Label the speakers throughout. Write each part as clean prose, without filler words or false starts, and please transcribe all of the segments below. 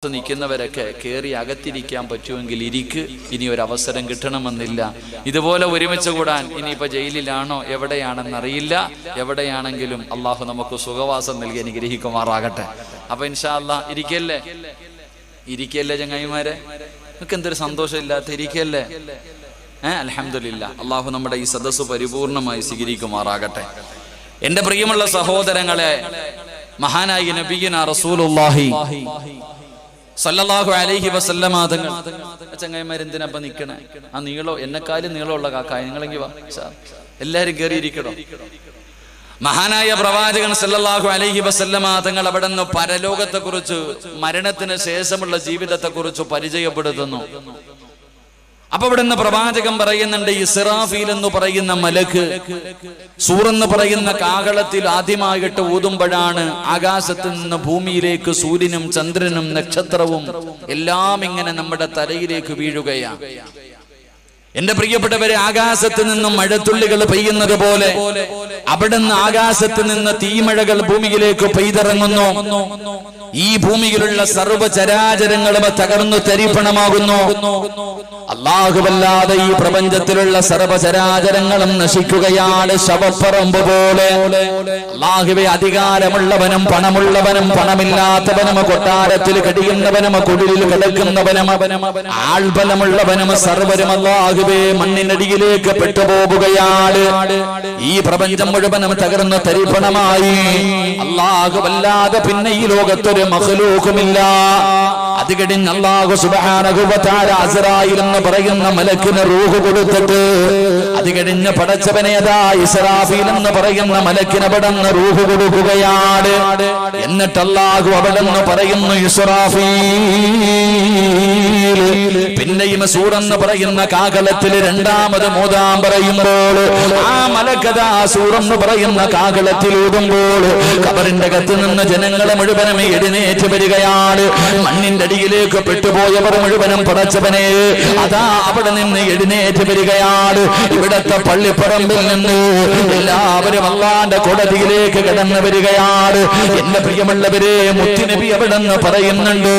Speaker 1: നിൽക്കുന്നവരൊക്കെ കയറി അകത്തിരിക്കാൻ പറ്റുമെങ്കിൽ ഇരിക്ക്. ഇനി ഒരു അവസരം കിട്ടണമെന്നില്ല. ഇതുപോലെ ഒരുമിച്ച് കൂടാൻ ഇനിയിപ്പോൾ ജയിലിലാണോ എവിടെയാണെന്നറിയില്ല. എവിടെയാണെങ്കിലും അള്ളാഹു നമുക്ക് സുഖവാസം നൽകി അനുഗ്രഹിക്കുമാറാകട്ടെ. അപ്പൊ ഇൻഷാ അല്ലാഹ് ഇരിക്കല്ലേ ചങ്ങായിമാരെ, നിങ്ങൾക്ക് എന്തൊരു സന്തോഷമില്ലാത്ത ഇരിക്കല്ലേ. അൽഹംദുലില്ലാ, അള്ളാഹു നമ്മുടെ ഈ സദസ്സ് പരിപൂർണമായി സ്വീകരിക്കുമാറാകട്ടെ. എന്റെ പ്രിയമുള്ള സഹോദരങ്ങളെ, മഹാനായ നബിയുനാ റസൂലുള്ളാഹി സല്ലല്ലാഹു അലൈഹി വസല്ലമ തങ്ങൾ ചങ്ങായിമാരെന്തിനപ്പ നിക്കണേ? ആ നീളോ എന്നെക്കാലും നീളമുള്ള കാക്കായ നിങ്ങളെങ്കിൽ വാ, എല്ലാരും കയറിയിരിക്കണോ? മഹാനായ പ്രവാചകൻ സല്ലല്ലാഹു അലൈഹി വസല്ലമ തങ്ങൾ അവിടെ നിന്ന് പരലോകത്തെക്കുറിച്ച്, മരണത്തിന് ശേഷമുള്ള ജീവിതത്തെക്കുറിച്ച് പരിചയപ്പെടുത്തുന്നു. അപ്പൊ ഇവിടെ നിന്ന് പ്രവാചകൻ പറയുന്നുണ്ട്, ഇസ്രാഫീൽ എന്ന് പറയുന്ന മലക്ക് സൂറെന്ന് പറയുന്ന കാഹളത്തിൽ ആദ്യമായിട്ട് ഊതുമ്പോഴാണ് ആകാശത്ത് നിന്ന് ഭൂമിയിലേക്ക് സൂര്യനും ചന്ദ്രനും നക്ഷത്രവും എല്ലാം ഇങ്ങനെ നമ്മുടെ തലയിലേക്ക് വീഴുകയാണ്. എന്റെ പ്രിയപ്പെട്ടവരെ, ആകാശത്ത് നിന്നും മഴത്തുള്ളികൾ പെയ്യുന്നത് പോലെ അവിടുന്ന് ആകാശത്ത് നിന്ന് തീമഴകൾ ഭൂമിയിലേക്ക് പെയ്തിറങ്ങുന്നു. ഈ ഭൂമിയിലുള്ള സർവ്വചരാചരങ്ങളും തകർന്നു തരിപ്പണമാകുന്നു. അല്ലാഹുവല്ലാതെ ഈ പ്രപഞ്ചത്തിലുള്ള സർവ്വചരാചരങ്ങളും നശിക്കുകയാണ് ശവപ്പറമ്പ് പോലെ. അല്ലാഹുവേ, അധികാരമുള്ളവനും പണമുള്ളവനും പണമില്ലാത്തവനും കൊട്ടാരത്തിൽ കഴിയുന്നവനും കുടിലിൽ കിടക്കുന്നവനും ആൾബലമുള്ളവനും സർവരും അല്ലാഹുവേ മണ്ണിനടിയിലേക്ക് പെട്ടുപോകുകയാണ്. ഈ പ്രപഞ്ചം മുഴുവനും തകർന്ന് തരിപ്പണമായി. അല്ലാഹുവല്ലാതെ പിന്നെ ഈ ലോകത്തൊരു മഖ്ലൂഖുമില്ല. അത് കഴിഞ്ഞ് അല്ലാഹു സുബ്ഹാനഹു വ തആല അസ്റായിൽ എന്ന് പറയുന്ന മലക്കിന് റൂഹ് കൊടുത്തിട്ട്, അത് കഴിഞ്ഞ് പടച്ചവനെ അതാ ഇസ്രാഫീൽ എന്ന് പറയുന്ന മലക്കിന് അവിടുന്ന് റൂഹ് കൊടുക്കുകയാണ്. എന്നിട്ട് അല്ലാഹു അവിടുന്ന് പറയുന്നു, ഇസ്രാഫീൽ പിന്നെയും സൂറെന്ന് പറയുന്ന കാഹളത്തിൽ രണ്ടാമത് മോദാൻ പറയുമ്പോൾ ആ മലക്കതാ സൂറെന്ന് പറയുന്ന കാഹളത്തിൽ ഊതുമ്പോൾ ഖബറിന്റെ അകത്ത് നിന്ന് ജനങ്ങളെ മുഴുവനും എഴുന്നേറ്റ് വരികയാണ്. മണ്ണിന്റെ അടിയിലേക്ക് പെട്ടുപോയവർ മുഴുവനും പടച്ചവനെ അതാ അവിടെ നിന്ന് എഴുന്നേറ്റ് വരികയാണ്. ഇവിടത്തെ പള്ളിപ്പറമ്പിൽ നിന്ന് എല്ലാവരും അല്ലാഹുവിന്റെ കോടതിയിലേക്ക് കടന്നു വരികയാണ്. എന്റെ പ്രിയമുള്ളവരെ, മുത്തുനബി അവിടെ നിന്ന് പറയുന്നുണ്ട്,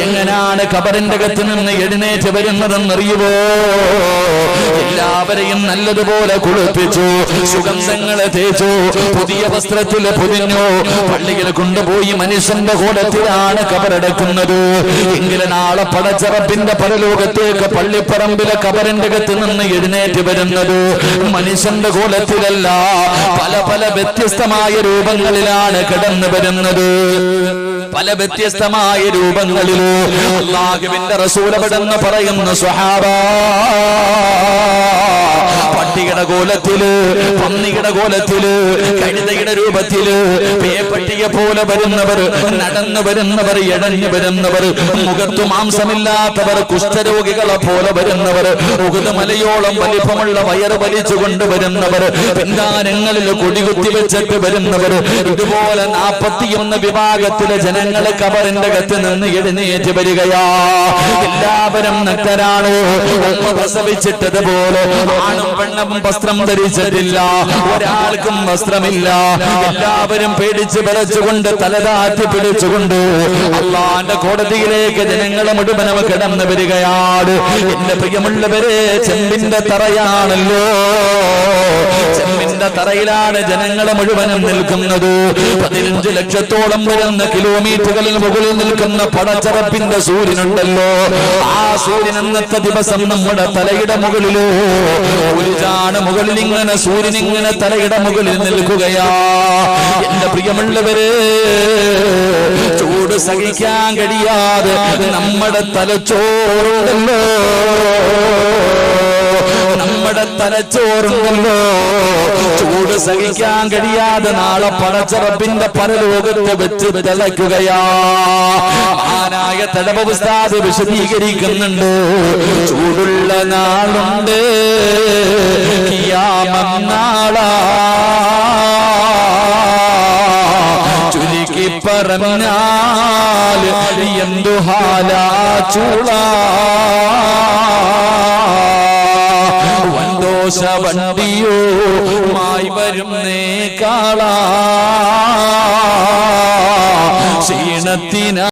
Speaker 1: എങ്ങനെയാണ് ഖബറിന്റെ അകത്ത് നിന്ന് എഴുന്നേറ്റ് വരുന്നതെന്നറിയുമോ? എല്ലാവരെയും നല്ലതുപോലെ കുളിപ്പിച്ചു, സുഗന്ധങ്ങളെ തേച്ചു, പുതിയ വസ്ത്രത്തിൽ പൊതിഞ്ഞു, പള്ളിയിൽ കൊണ്ടുപോയി മനുഷ്യന്റെ കൂടത്തിലാണ് ഖബറടക്കുന്നത്. എങ്കിലും നാളെ പടച്ചറപ്പിന്റെ പരലോകത്തേക്ക് പള്ളിപ്പറമ്പിലെ ഖബറിന്റെ അകത്ത് നിന്ന് എഴുന്നേറ്റ് വരുന്നത് മനുഷ്യന്റെ കൂടത്തിലല്ല, പല പല വ്യത്യസ്തമായ രൂപങ്ങളിലാണ് കടന്നു വരുന്നത്. പല വ്യത്യസ്തമായ രൂപങ്ങളിൽ അല്ലാഹുവിന്റെ റസൂൽ അവിടെന്ന് പറയുന്നു, സ്വഹാബാ, പട്ടിയുടെ കോലത്തില്, പന്നിയുടെ കോലത്തില്, കഴുതയുടെ രൂപത്തില്, പേപ്പട്ടിയെ പോലെ വരുന്നവർ, നടന്നു വരുന്നവർ, എടഞ്ഞു വരുന്നവർ, മുഖത്തു മാംസമില്ലാത്തവർ, കുഷ്ഠരോഗികളെ പോലെ വരുന്നവർ, ഉഹുദ് മലയോളം വലിപ്പമുള്ള വയറ് വലിച്ചു കൊണ്ടുവരുന്നവർ, പിന്താനങ്ങളിൽ കൊടികുത്തി വെച്ചിട്ട് വരുന്നവർ, ഇതുപോലെ 41 വിഭാഗത്തിലെ ജനങ്ങളെ ഖബറിന്റെ അകത്ത് നിന്ന് എഴുന്നേറ്റ് വരികയാ. എല്ലാവരും നഗ്നരാണ്. പ്രസവിച്ചിട്ടതുപോലെ ആണും പെണ്ണും വസ്ത്രം ധരിച്ചിട്ടില്ല, ഒരാൾക്കും വസ്ത്രമില്ല. എല്ലാവരും പേടിച്ച് വിറച്ചുകൊണ്ട് തലതാറ്റി പിടിച്ചുകൊണ്ട് അല്ലാഹുവിന്റെ കോടതിയിലേക്ക് ജനങ്ങളെ മുഴുവനും കിടന്നു വരികയാണ്. എന്റെ പ്രിയമുള്ളവരെ, ചെമ്പിന്റെ തറയാണല്ലോ, ചെമ്പിന്റെ തറയിലാണ് ജനങ്ങളെ മുഴുവനും നിൽക്കുന്നത്. 15 ലക്ഷത്തോളം വരുന്ന കിലോമീറ്ററുകളിൽ മുകളിൽ നിൽക്കുന്ന പടച്ചറപ്പിന്റെ സൂര്യനുണ്ടല്ലോ, ആ സൂര്യൻ അന്നത്തെ ദിവസം നമ്മുടെ തലയുടെ മുകളിലോ ഒരിച്ചാണ് മുകളിൽ ഇങ്ങനെ സൂര്യൻ ഇങ്ങനെ തലയുടെ മുകളിൽ നിൽക്കുകയാ. എന്റെ പ്രിയമുള്ളവരെ, ചൂട് സഹിക്കാൻ കഴിയാതെ നമ്മുടെ തലച്ചോറുണ്ടല്ലോ, നമ്മുടെ തലച്ചോറുണ്ടല്ലോ, ചൂട് സഹിക്കാൻ കഴിയാതെ നാളെ പടച്ചറപ്പിന്റെ പരലോകത്ത് വെച്ച് തിളയ്ക്കുകയാ. മഹാനായ തലവ ഉസ്താദ് വിശദീകരിക്കുന്നുണ്ട്, ചൂടുള്ള നാളുണ്ട് ഖിയാമം നാളാ, ചുരുക്കി പറഞ്ഞാൽ എന്തു ഹാലാ ചൂളാ, വണ്ടോശ വണ്ടിയോ മായി വരുന്നേ കാളാ, ക്ഷീണത്തിന